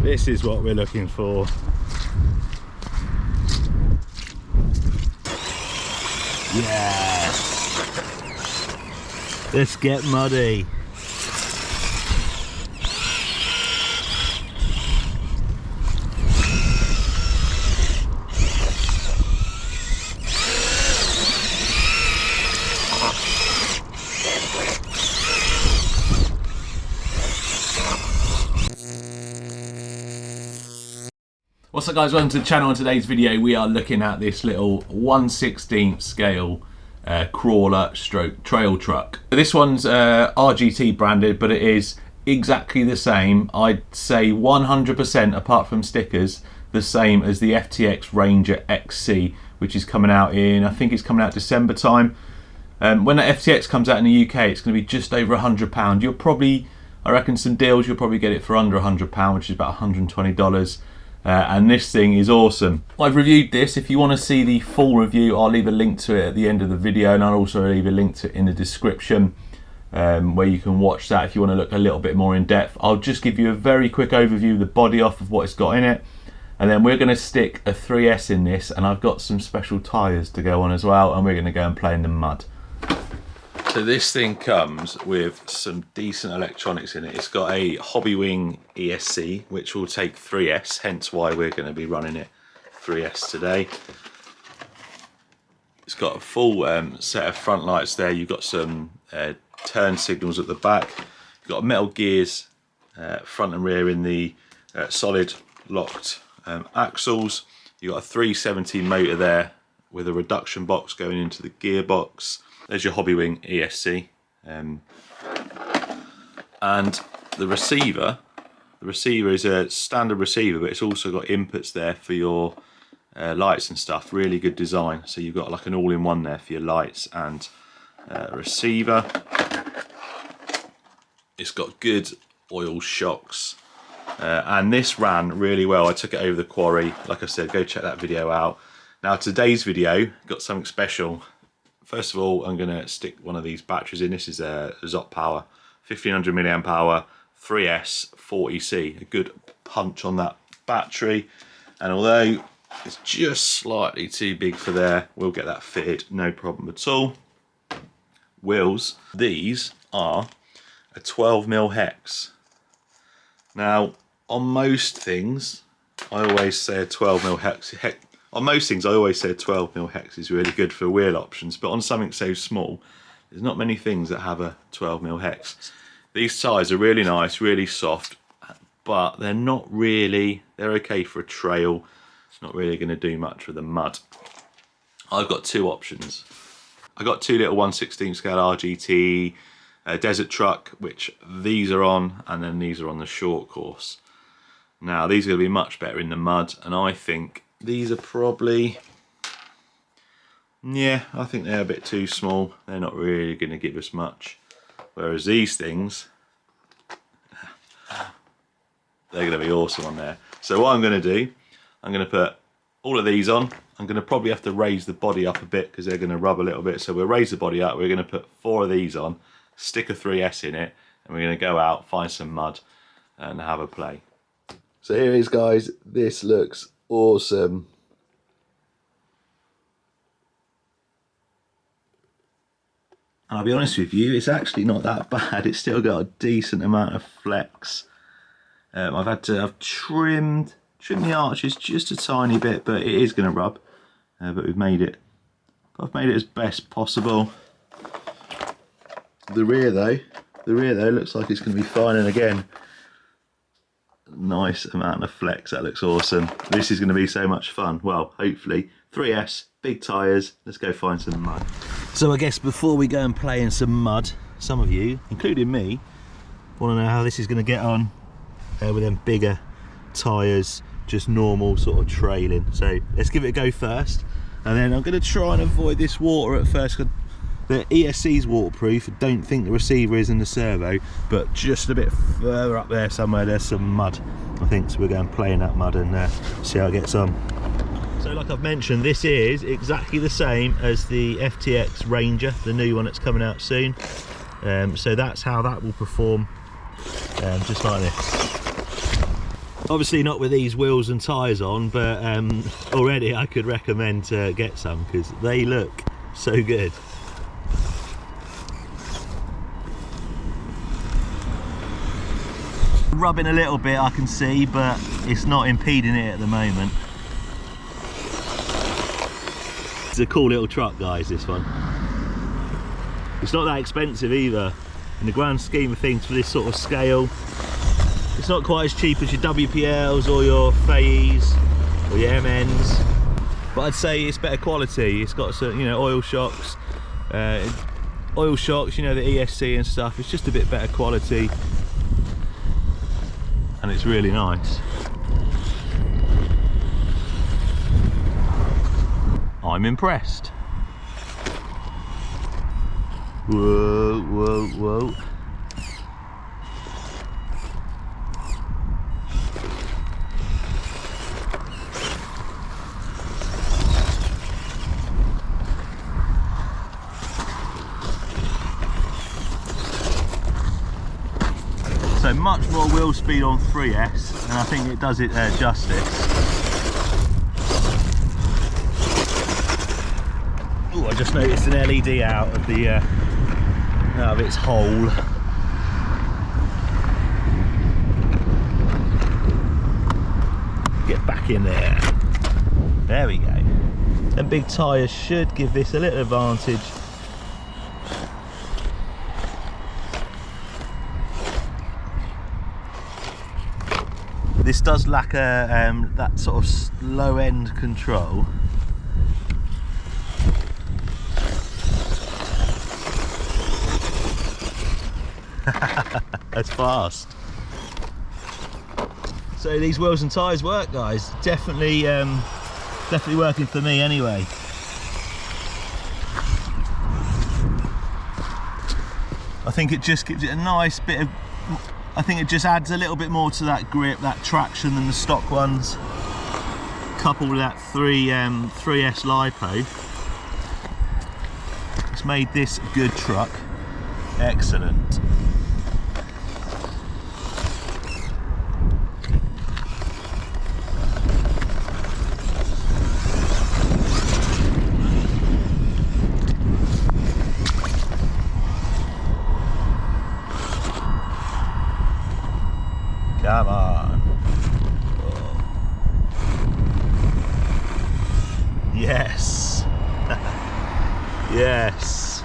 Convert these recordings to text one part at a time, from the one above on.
This is what we're looking for. Yes! Let's get muddy. What's up guys, welcome to the channel. In today's video we are looking at this little 1/16 scale crawler stroke trail truck. This one's RGT branded, but it is exactly the same, I'd say 100% apart from stickers, the same as the FTX Ranger XC, which is coming out in, I think it's coming out December time. When the FTX comes out in the UK, it's going to be just over £100. You'll probably, I reckon some deals, you'll probably get it for under £100, which is about $120. And this thing is awesome. I've reviewed this. If you want to see the full review, I'll leave a link to it at the end of the video, and I'll also leave a link to it in the description where you can watch that if you want to look a little bit more in depth. I'll just give you a very quick overview of the body off of what it's got in it, and then we're going to stick a 3S in this, and I've got some special tyres to go on as well, and we're going to go and play in the mud. So this thing comes with some decent electronics in it. It's got a Hobbywing ESC, which will take 3S, hence why we're going to be running it 3S today. It's got a full set of front lights there. You've got some turn signals at the back. You've got metal gears front and rear in the solid locked axles. You've got a 370 motor there with a reduction box going into the gearbox. There's your Hobbywing ESC, and the receiver is a standard receiver, but it's also got inputs there for your lights and stuff. Really good design. So you've got like an all-in-one there for your lights and receiver. It's got good oil shocks, and this ran really well. I took it over the quarry. Like I said, go check that video out. Now today's video got something special. First of all, I'm going to stick one of these batteries in. This is a ZOP Power, 1500 milliamp hour, 3S 40C. A good punch on that battery. And although it's just slightly too big for there, we'll get that fitted, no problem at all. Wheels, these are a 12mm hex. Now, on most things, I always say a 12mm hex. On most things, I always say a 12mm hex is really good for wheel options, but on something so small, there's not many things that have a 12mm hex. These tyres are really nice, really soft, but they're not really, they're okay for a trail. It's not really going to do much for the mud. I've got two options. I've got two little 1/16 scale RGT Desert Truck, which these are on, and then these are on the short course. Now, these are going to be much better in the mud, and I think these are probably, yeah, I think they're a bit too small. They're not really going to give us much. Whereas these things, they're going to be awesome on there. So what I'm going to do, I'm going to put all of these on. I'm going to probably have to raise the body up a bit because they're going to rub a little bit. So we'll raise the body up. We're going to put 4 of these on, stick a 3S in it, and we're going to go out, find some mud, and have a play. So here it is, guys. This looks awesome. I'll be honest with you, it's actually not that bad. It's still got a decent amount of flex. I've trimmed the arches just a tiny bit, but it is going to rub. But I've made it as best possible. The rear though looks like it's going to be fine, and again, nice amount of flex. That looks awesome. This is going to be so much fun. Well, hopefully. 3S, big tyres. Let's go find some mud. So I guess before we go and play in some mud, some of you, including me, want to know how this is going to get on with them bigger tyres, just normal sort of trailing. So let's give it a go first, and then I'm going to try and avoid this water at first. The ESC's waterproof. I don't think the receiver is in the servo, but just a bit further up there somewhere there's some mud, I think. So we're going to play in that mud and see how it gets on. So like I've mentioned, this is exactly the same as the FTX Ranger, the new one that's coming out soon. So that's how that will perform, just like this. Obviously not with these wheels and tyres on, but already I could recommend to get some because they look so good. Rubbing a little bit, I can see, but it's not impeding it at the moment. It's a cool little truck, guys, this one. It's not that expensive either in the grand scheme of things for this sort of scale. It's not quite as cheap as your WPLs or your FAEs or your MNs, but I'd say it's better quality. It's got some, you know, oil shocks, you know, the ESC and stuff. It's just a bit better quality, and it's really nice. I'm impressed. Whoa, whoa, whoa. So much more wheel speed on 3S, and I think it does it justice. Oh, I just noticed an LED out of its hole. Get back in there. There we go. And big tyres should give this a little advantage. This does lack that sort of low end control. That's fast. So these wheels and tyres work, guys. Definitely working for me anyway. I think it just gives it a nice bit of, I think it just adds a little bit more to that grip, that traction than the stock ones, coupled with that 3S LiPo. It's made this a good truck. Excellent. Come on. Oh. Yes. Yes.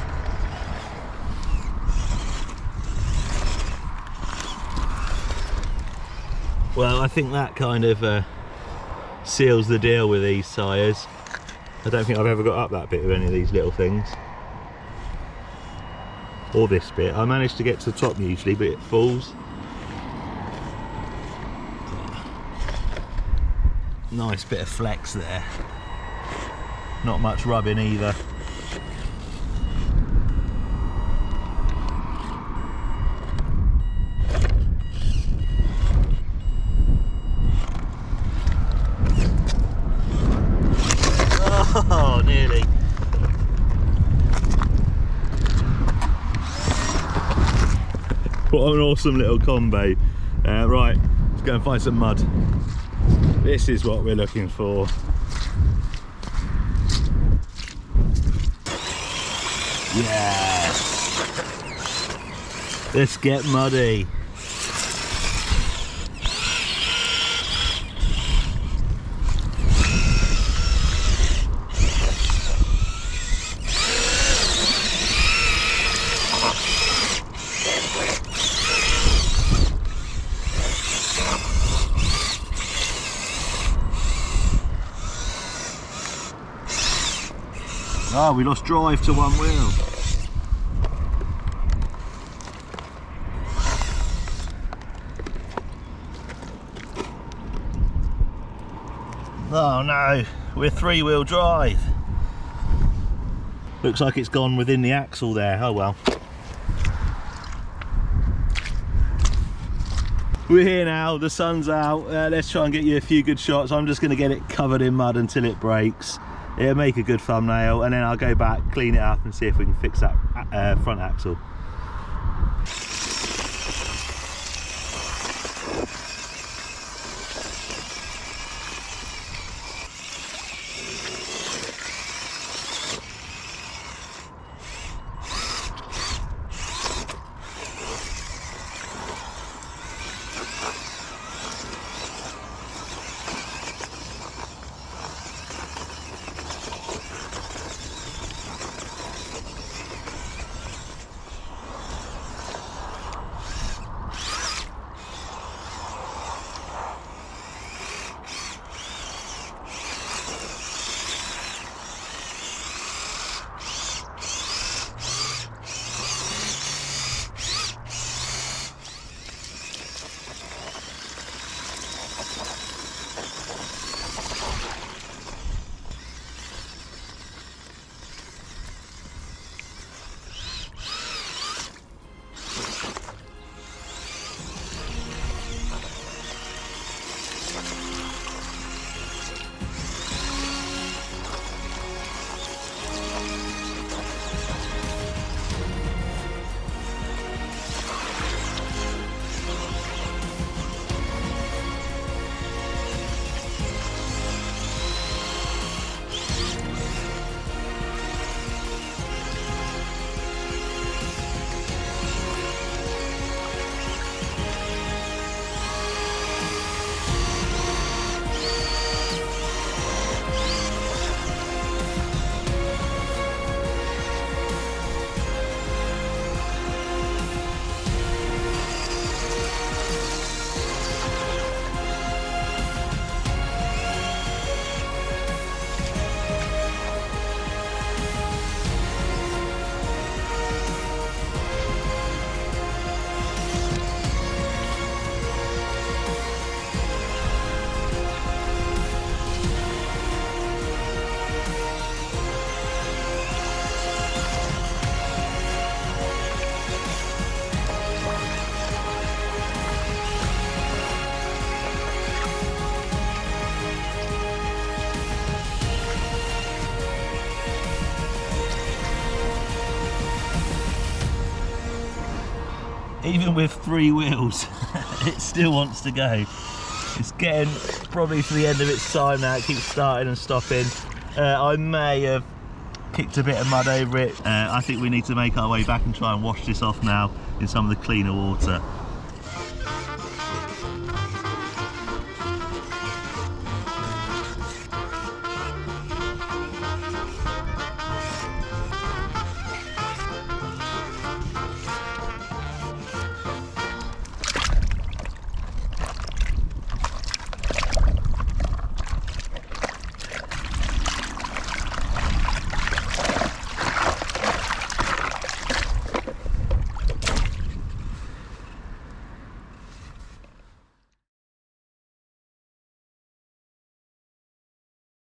Well, I think that kind of seals the deal with these tyres. I don't think I've ever got up that bit with any of these little things. Or this bit. I managed to get to the top usually, but it falls. Nice bit of flex there. Not much rubbing either. Oh, nearly. What an awesome little combo. Right, let's go and find some mud. This is what we're looking for. Yes. Let's get muddy. Oh, we lost drive to one wheel. Oh no, we're 3-wheel drive. Looks like it's gone within the axle there. Oh well. We're here now, the sun's out. Let's try and get you a few good shots. I'm just going to get it covered in mud until it breaks. It'll make a good thumbnail, and then I'll go back, clean it up and see if we can fix that front axle. even with 3 wheels, it still wants to go. It's getting probably to the end of its time now. It keeps starting and stopping. I may have kicked a bit of mud over it. I think we need to make our way back and try and wash this off now in some of the cleaner water.